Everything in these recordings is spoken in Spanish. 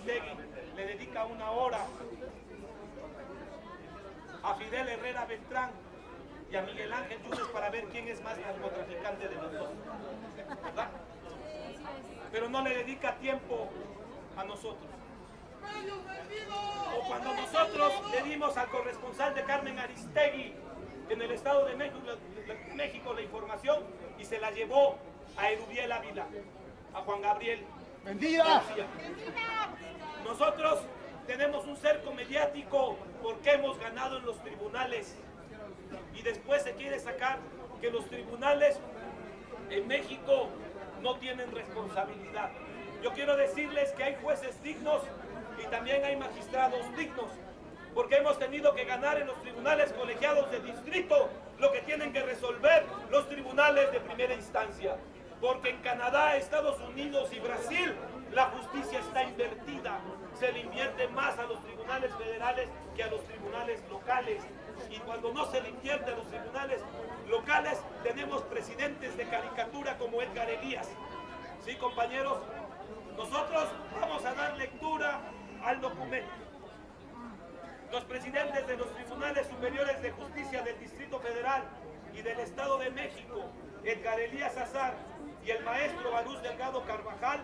Aristegui le dedica 1 hora, a Fidel Herrera Beltrán y a Miguel Ángel Yunes para ver quién es más narcotraficante de los dos, ¿verdad? Pero no le dedica tiempo a nosotros. O cuando nosotros le dimos al corresponsal de Carmen Aristegui en el Estado de México la información y se la llevó a Erubiel Ávila, a Juan Gabriel ¡Mentira! García. Nosotros tenemos un cerco mediático porque hemos ganado en los tribunales y después se quiere sacar que los tribunales en México no tienen responsabilidad. Yo quiero decirles que hay jueces dignos y también hay magistrados dignos, porque hemos tenido que ganar en los tribunales colegiados de distrito lo que tienen que resolver los tribunales de primera instancia, porque en Canadá, Estados Unidos y Brasil la justicia está invertida, se le invierte más a los tribunales federales que a los tribunales locales, y cuando no se le invierte a los tribunales locales tenemos presidentes de caricatura como Edgar Elías. ¿Sí, compañeros? Nosotros vamos a dar lectura al documento. Los presidentes de los tribunales superiores de justicia del Distrito Federal y del Estado de México, Edgar Elías Azar y el maestro Barús Delgado Carvajal,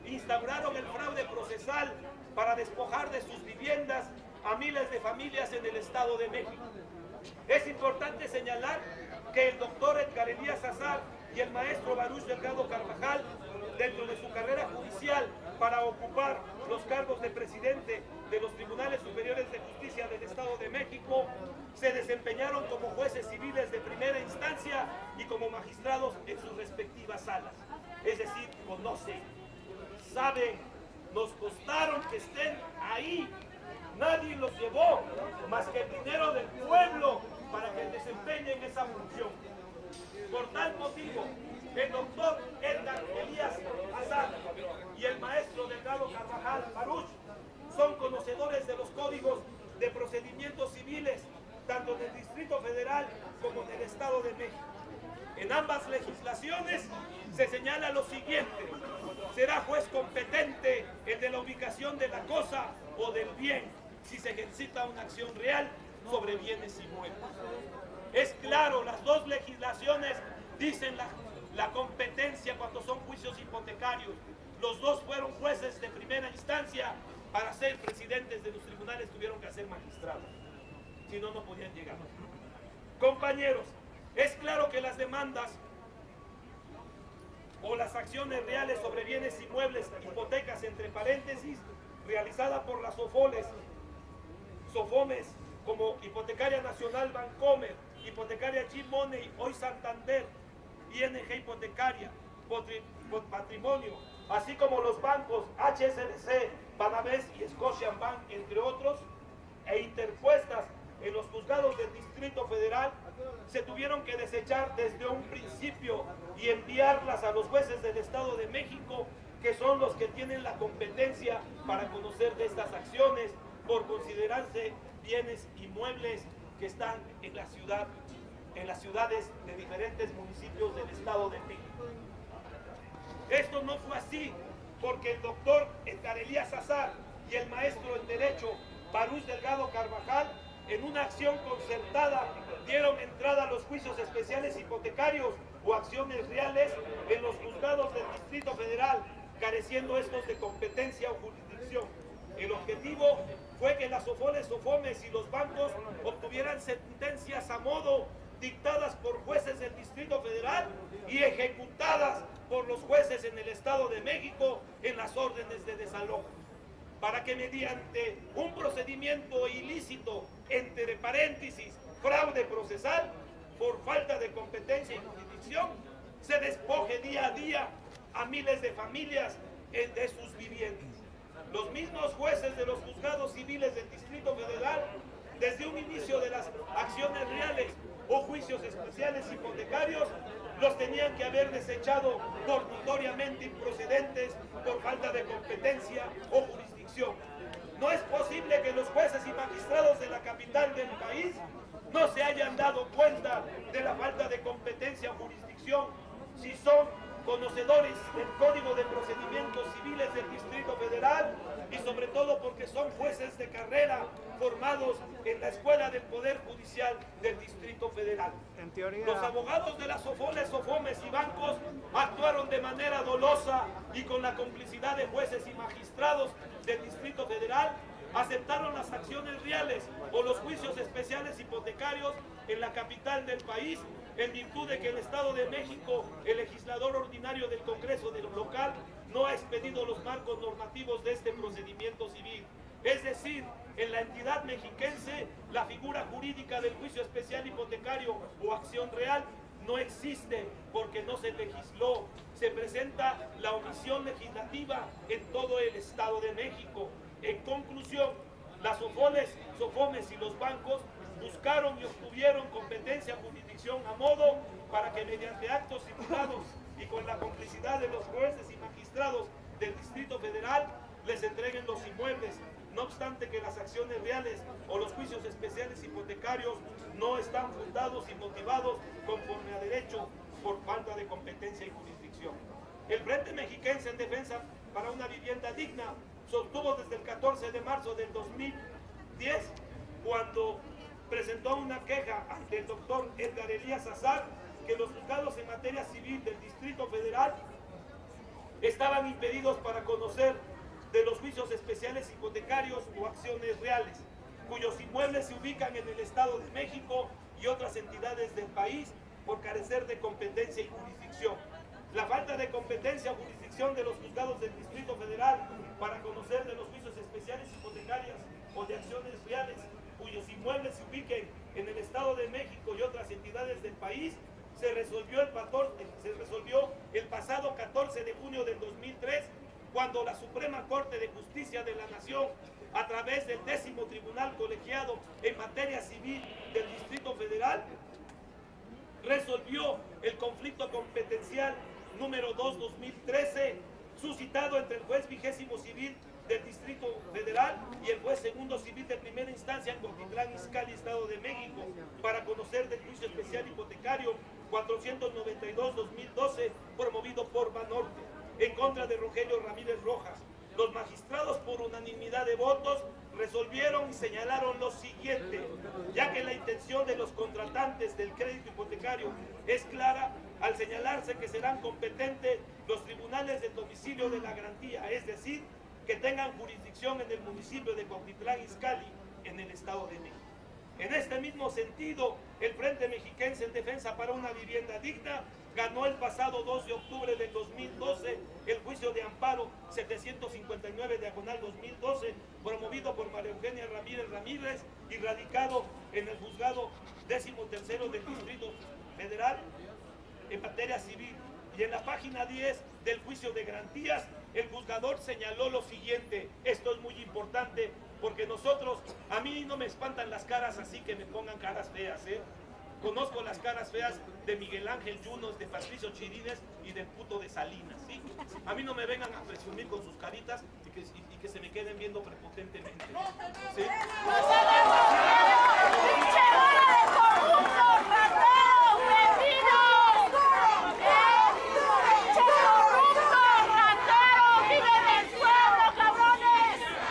instauraron el fraude procesal para despojar de sus viviendas a miles de familias en el Estado de México. Es importante señalar que el doctor Edgar Elías Azar y el maestro Barús Delgado Carvajal, dentro de su carrera judicial para ocupar los cargos de presidente de los Tribunales Superiores de Justicia del Estado de México, se desempeñaron como jueces civiles de primera instancia y como magistrados en sus respectivas salas. Es decir, conocen, saben, nos costaron que estén ahí. Nadie los llevó más que el dinero del pueblo para que desempeñen esa función. Por tal motivo, el doctor Edgar Elías Azar y el maestro Delgado Carvajal Baruch son conocedores de los códigos de procedimientos civiles, tanto del Distrito Federal como del Estado de México. En ambas legislaciones se señala lo siguiente: será juez competente el de la ubicación de la cosa o del bien, si se ejercita una acción real sobre bienes inmuebles. Es claro, las dos legislaciones dicen la competencia cuando son juicios hipotecarios. Los dos fueron jueces de primera instancia. Para ser presidentes de los tribunales tuvieron que ser magistrados, si no, no podían llegar. Compañeros, es claro que las demandas o las acciones reales sobre bienes inmuebles, hipotecas entre paréntesis, realizada por las SOFOMES, como Hipotecaria Nacional Bancomer, Hipotecaria G-Money, hoy Santander, ING Hipotecaria, Patrimonio, así como los bancos HSBC, Banabés y Scotiabank, entre otros, e interpuestas en los juzgados del Distrito Federal, se tuvieron que desechar desde un principio y enviarlas a los jueces del Estado de México, que son los que tienen la competencia para conocer de estas acciones, por considerarse bienes inmuebles que están en la ciudad, en las ciudades de diferentes municipios del Estado de México. Esto no fue así, porque el doctor Edgar Elías Azar y el maestro en Derecho Barús Delgado Carvajal, en una acción concertada, dieron entrada a los juicios especiales hipotecarios o acciones reales en los juzgados del Distrito Federal, careciendo estos de competencia o jurisdicción. El objetivo fue que las SOFOMES y los bancos obtuvieran sentencias a modo, dictadas por jueces del Distrito Federal y ejecutadas por los jueces en el Estado de México en las órdenes de desalojo, para que mediante un procedimiento ilícito, entre paréntesis, fraude procesal, por falta de competencia y jurisdicción, se despoje día a día a miles de familias de sus viviendas. Los mismos jueces de los juzgados civiles del Distrito Federal, desde un inicio de las acciones reales o juicios especiales hipotecarios, los tenían que haber desechado por notoriamente improcedentes, por falta de competencia o jurisdicción. No es posible que los jueces y magistrados de la capital del país no se hayan dado cuenta de la falta de competencia o jurisdicción, si son conocedores del Código de Procedimientos Civiles del Distrito Federal y sobre todo porque son jueces de carrera formados en la Escuela del Poder Judicial del Distrito Federal. En teoría, los abogados de las SOFONES, SOFOMES y bancos actuaron de manera dolosa y con la complicidad de jueces y magistrados del Distrito Federal, aceptaron las acciones reales o los juicios especiales hipotecarios en la capital del país, en virtud de que el Estado de México, el legislador ordinario del Congreso local, no ha expedido los marcos normativos de este procedimiento civil. Es decir, en la entidad mexiquense, la figura jurídica del juicio especial hipotecario o acción real no existe porque no se legisló. Se presenta la omisión legislativa en todo el Estado de México. En conclusión, las SOFOMES y los bancos buscaron y obtuvieron competencia, jurisdicción a modo para que mediante actos simulados y con la complicidad de los jueces y magistrados del Distrito Federal les entreguen los inmuebles, no obstante que las acciones reales o los juicios especiales hipotecarios no están fundados y motivados conforme a derecho por falta de competencia y jurisdicción. El Frente Mexiquense en Defensa para una Vivienda Digna sostuvo desde el 14 de marzo del 2010, cuando presentó una queja ante el doctor Edgar Elías Azar, que los juzgados en materia civil del Distrito Federal estaban impedidos para conocer de los juicios especiales hipotecarios o acciones reales, cuyos inmuebles se ubican en el Estado de México y otras entidades del país por carecer de competencia y jurisdicción. La falta de competencia o jurisdicción de los juzgados del Distrito Federal para conocer de los juicios especiales hipotecarias o de acciones reales cuyos inmuebles se ubiquen en el Estado de México y otras entidades del país se resolvió el pasado 14 de junio del 2003, cuando la Suprema Corte de Justicia de la Nación, a través del 10º Tribunal Colegiado en materia civil del Distrito Federal, resolvió el conflicto competencial número 2/2013, suscitado entre el juez 20º civil del Distrito Federal y el juez segundo civil de primera instancia en Cuautitlán Izcalli, Estado de México, para conocer del juicio especial hipotecario 492/2012, promovido por Banorte, en contra de Rogelio Ramírez Rojas. Los magistrados, por unanimidad de votos, resolvieron y señalaron lo siguiente: ya que la intención de los contratantes del crédito hipotecario es clara, al señalarse que serán competentes los tribunales del domicilio de la garantía, es decir, que tengan jurisdicción en el municipio de Cuautitlán Izcalli, en el Estado de México. En este mismo sentido, el Frente Mexiquense en Defensa para una Vivienda Digna ganó el pasado 2 de octubre del 2012 el juicio de amparo 759/2012, promovido por María Eugenia Ramírez y radicado en el juzgado 13º del Distrito Federal en materia civil. Y en la página 10 del juicio de garantías, el juzgador señaló lo siguiente. Esto es muy importante porque a mí no me espantan las caras así que me pongan caras feas, ¿eh? Conozco las caras feas de Miguel Ángel Yunos, de Patricio Chirines y del puto de Salinas, ¿sí? A mí no me vengan a presumir con sus caritas y que se me queden viendo prepotentemente, ¿sí?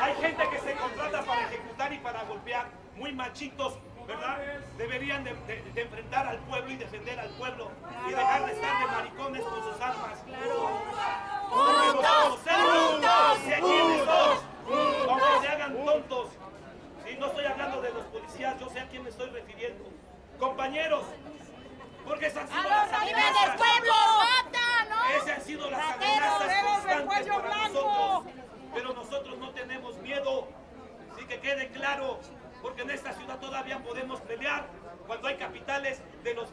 Hay gente que se contrata para ejecutar y para golpear, muy machitos, ¿verdad? Deberían de enfrentar al pueblo y defender al pueblo y dejar de estar de maricones con sus armas. Porque los conocemos, si aquí quiénes son, aunque se hagan tontos. Sí, no estoy hablando de los policías, yo sé a quién me estoy refiriendo. Compañeros, porque esas han sido las amenazas. Esas han sido las amenazas constantes para nosotros. Pero nosotros no tenemos miedo, sí, que quede claro, porque en esta ciudad todavía podemos pelear cuando hay capitales de los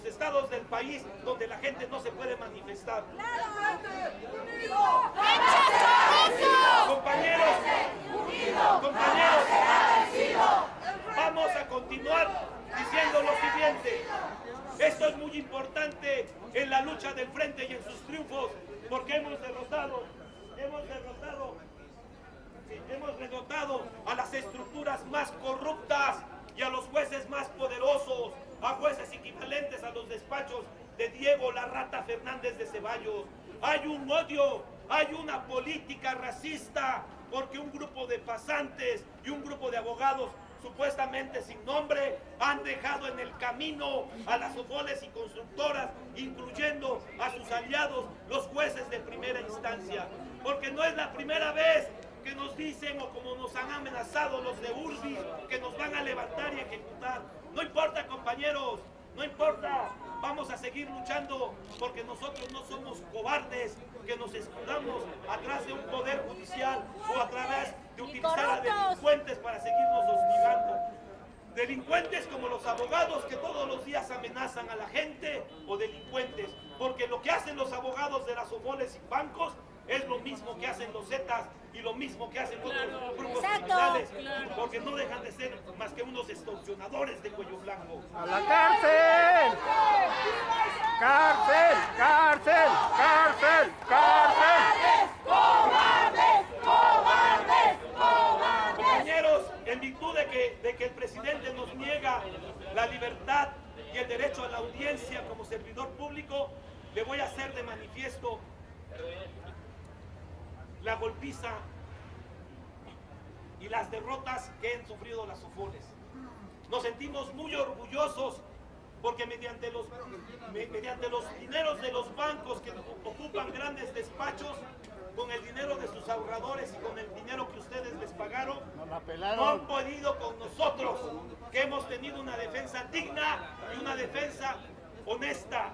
estados del país donde la gente no se puede manifestar. Compañeros, vamos a continuar diciendo lo siguiente. Esto es muy importante en la lucha del frente y en sus triunfos, porque hemos derrotado a las estructuras más corruptas y a los jueces más poderosos, a jueces equivalentes a los despachos de Diego la Rata Fernández de Ceballos. Hay un odio, hay una política racista, porque un grupo de pasantes y un grupo de abogados supuestamente sin nombre han dejado en el camino a las sofoles y constructoras, incluyendo a sus aliados, los jueces de primera instancia. Porque no es la primera vez que nos dicen, o como nos han amenazado los de Urbi, que nos van a levantar y ejecutar. No importa, compañeros, no importa. Vamos a seguir luchando, porque nosotros no somos cobardes que nos escudamos atrás de un poder judicial o a través de utilizar a delincuentes para seguirnos hostigando. Delincuentes como los abogados que todos los días amenazan a la gente, o delincuentes, porque lo que hacen los abogados de las sofoles y bancos es lo mismo que hacen los Zetas y lo mismo que hacen otros grupos criminales, porque no dejan de ser más que unos extorsionadores de cuello blanco. ¡A la cárcel! ¡Cárcel! ¡Cárcel! ¡Cárcel! ¡Cárcel! ¡Cobardes! ¡Cobardes! ¡Cobardes! Compañeros, en virtud de que el presidente nos niega la libertad y el derecho a la audiencia como servidor público, le voy a hacer de manifiesto la golpiza y las derrotas que han sufrido las sofoles. Nos sentimos muy orgullosos porque mediante los dineros de los bancos que ocupan grandes despachos, con el dinero de sus ahorradores y con el dinero que ustedes les pagaron, no han podido con nosotros, que hemos tenido una defensa digna y una defensa honesta.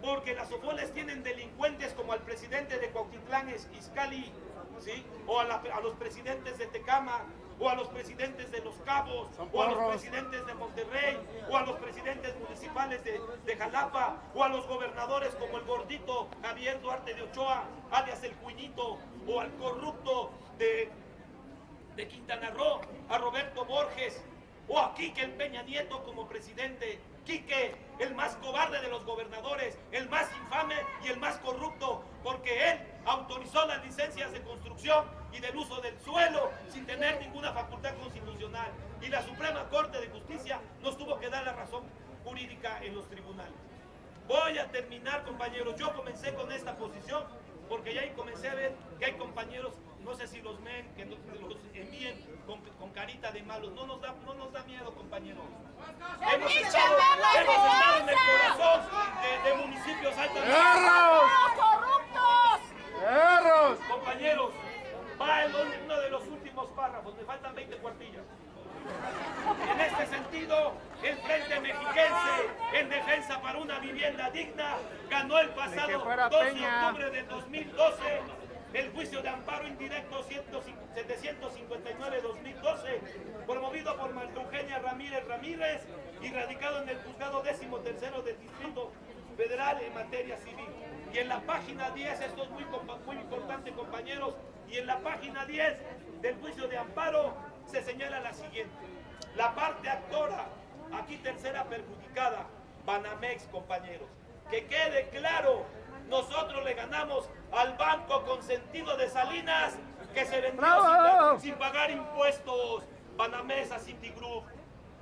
Porque las sofoles tienen delincuentes como al presidente de Cuautitlán Izcalli, ¿sí? O a los presidentes de Tecama, o a los presidentes de Los Cabos, o a los presidentes de Monterrey, o a los presidentes municipales de Jalapa, o a los gobernadores como el gordito Javier Duarte de Ochoa, alias el Cuñito, o al corrupto de Quintana Roo, a Roberto Borges, o a Quique el Peña Nieto como presidente. Quique, el más cobarde de los gobernadores, el más infame y el más corrupto, porque él autorizó las licencias de construcción y del uso del suelo sin tener ninguna facultad constitucional. Y la Suprema Corte de Justicia nos tuvo que dar la razón jurídica en los tribunales. Voy a terminar, compañeros. Yo comencé con esta posición porque ya comencé a ver que hay compañeros, no sé si los ven, que los envíen con carita de malos. No nos da miedo, compañeros. Hemos estado en el corazón de municipios altamente. ¡Corruptos! ¡Erros! Compañeros, va en uno de los últimos párrafos, me faltan 20 cuartillas. En este sentido, el Frente Mexiquense en Defensa para una Vivienda Digna ganó el pasado 12 de octubre del 2012 el juicio de amparo indirecto 759-2012, promovido por María Eugenia Ramírez y radicado en el juzgado 13º del Distrito Federal en materia civil. Y en la página 10, esto es muy importante, compañeros, y en la página 10 del juicio de amparo se señala la siguiente: la parte actora, aquí tercera perjudicada, Banamex, compañeros. Que quede claro, nosotros le ganamos al banco consentido de Salinas, que se vendió sin pagar impuestos, Banamex a Citigroup.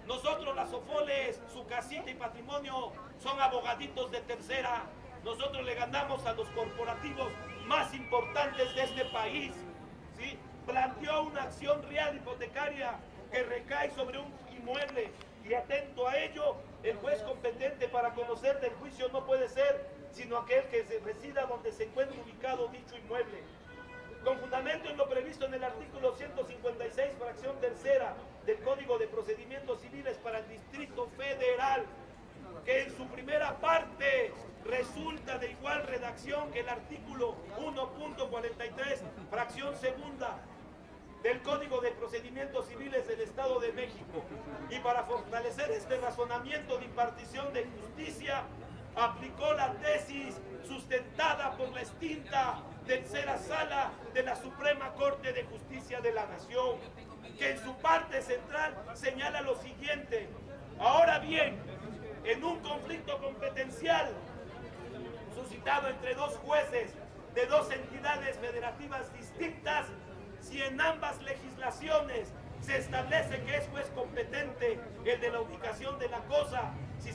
Nosotros, las sofoles, su casita y patrimonio son abogaditos de tercera. Nosotros le ganamos a los corporativos más importantes de este país, ¿sí? Planteó una acción real hipotecaria que recae sobre un inmueble, y atento a ello, el juez competente para conocer del juicio no puede ser sino aquel que resida donde se encuentre ubicado dicho inmueble. Con fundamento en lo previsto en el artículo 156, fracción tercera del Código de Procedimientos Civiles para el Distrito Federal, que en su primera parte resulta de igual redacción que el artículo 1.43, fracción segunda del Código de Procedimientos Civiles del Estado de México. Y para fortalecer este razonamiento de impartición de justicia, aplicó la tesis sustentada por la extinta tercera sala de la Suprema Corte de Justicia de la Nación, que en su parte central señala lo siguiente: ahora bien, en un conflicto competencial suscitado entre dos jueces de dos entidades federativas distintas, si en ambas legislaciones se establece que es juez competente el de la ubicación de la cosa, si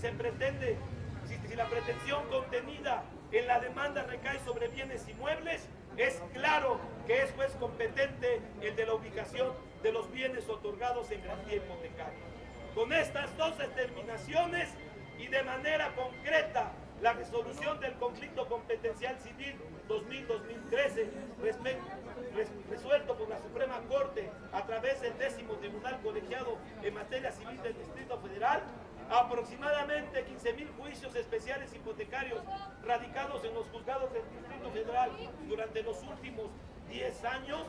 si la pretensión contenida en la demanda recae sobre bienes inmuebles, es claro que es juez competente el de la ubicación de los bienes otorgados en garantía hipotecaria. Con estas dos determinaciones y de manera concreta, la resolución del conflicto competencial civil 2000-2013, resuelto por la Suprema Corte a través del 10º Tribunal Colegiado en materia civil del Distrito Federal, aproximadamente 15.000 juicios especiales hipotecarios radicados en los juzgados del Distrito Federal durante los últimos 10 años,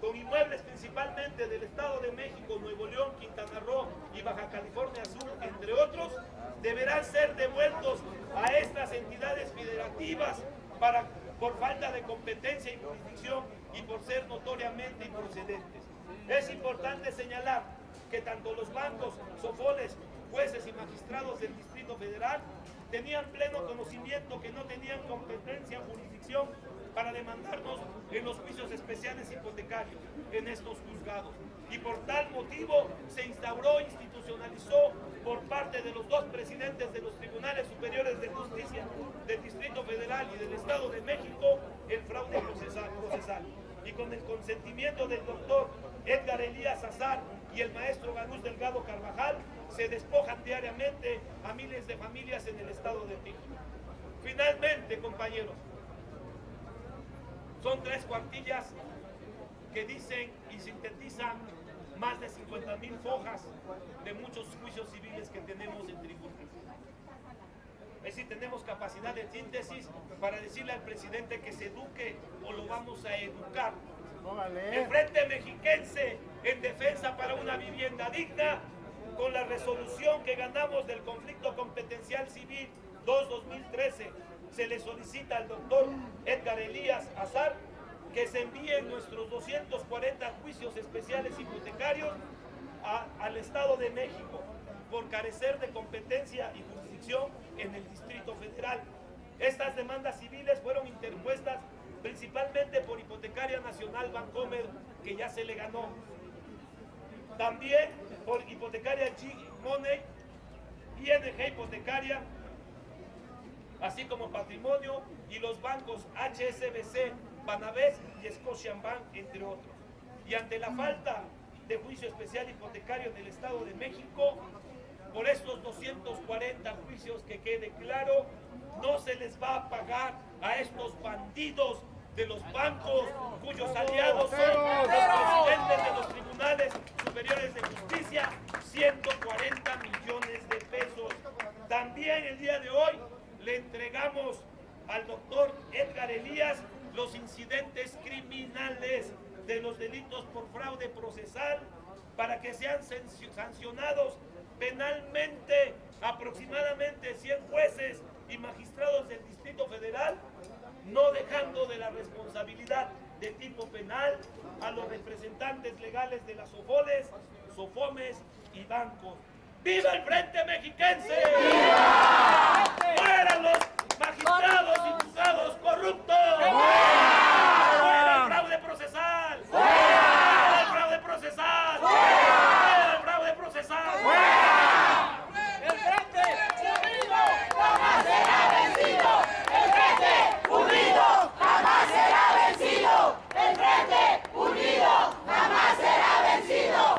con inmuebles principalmente del Estado de México, Nuevo León, Quintana Roo y Baja California Sur, entre otros, deberán ser devueltos a estas entidades federativas por falta de competencia y jurisdicción y por ser notoriamente improcedentes. Es importante señalar que tanto los bancos, sofoles, jueces y magistrados del Distrito Federal tenían pleno conocimiento que no tenían competencia o jurisdicción para demandarnos en los juicios especiales hipotecarios en estos juzgados. Y por tal motivo se instauró e institucionalizó por parte de los dos presidentes de los Tribunales Superiores de Justicia del Distrito Federal y del Estado de México el fraude procesal. Y con el consentimiento del doctor Edgar Elías Azar y el maestro Ganús Delgado Carvajal, se despojan diariamente a miles de familias en el Estado de México. Finalmente, compañeros, son 3 cuartillas que dicen y sintetizan más de 50.000 hojas de muchos juicios civiles que tenemos en tribunales. Es decir, tenemos capacidad de síntesis para decirle al presidente que se eduque o lo vamos a educar. El Frente Mexiquense en defensa para una vivienda digna, con la resolución que ganamos del conflicto competencial civil 2-2013, se le solicita al doctor Edgar Elías Azar que se envíen nuestros 240 juicios especiales hipotecarios al Estado de México por carecer de competencia y jurisdicción en el Distrito Federal. Estas demandas civiles fueron interpuestas principalmente por Hipotecaria Nacional Bancomer, que ya se le ganó. También por Hipotecaria G-Money, ING Hipotecaria, así como Patrimonio, y los bancos HSBC, Banavés y Scotiabank, entre otros. Y ante la falta de juicio especial hipotecario en el Estado de México, por estos 240 juicios, que quede claro, no se les va a pagar a estos bandidos de los bancos, cuyos aliados son los presidentes de los Tribunales Superiores de Justicia, 140 millones de pesos. También el día de hoy le entregamos al doctor Edgar Elías los incidentes criminales de los delitos por fraude procesal para que sean sancionados penalmente aproximadamente 100 jueces y magistrados del Distrito Federal, no dejando de la responsabilidad de tipo penal a los representantes legales de las sofoles, sofomes y bancos. ¡Viva el Frente Mexiquense! ¡Viva! ¡Fuera los magistrados y juzgados corruptos!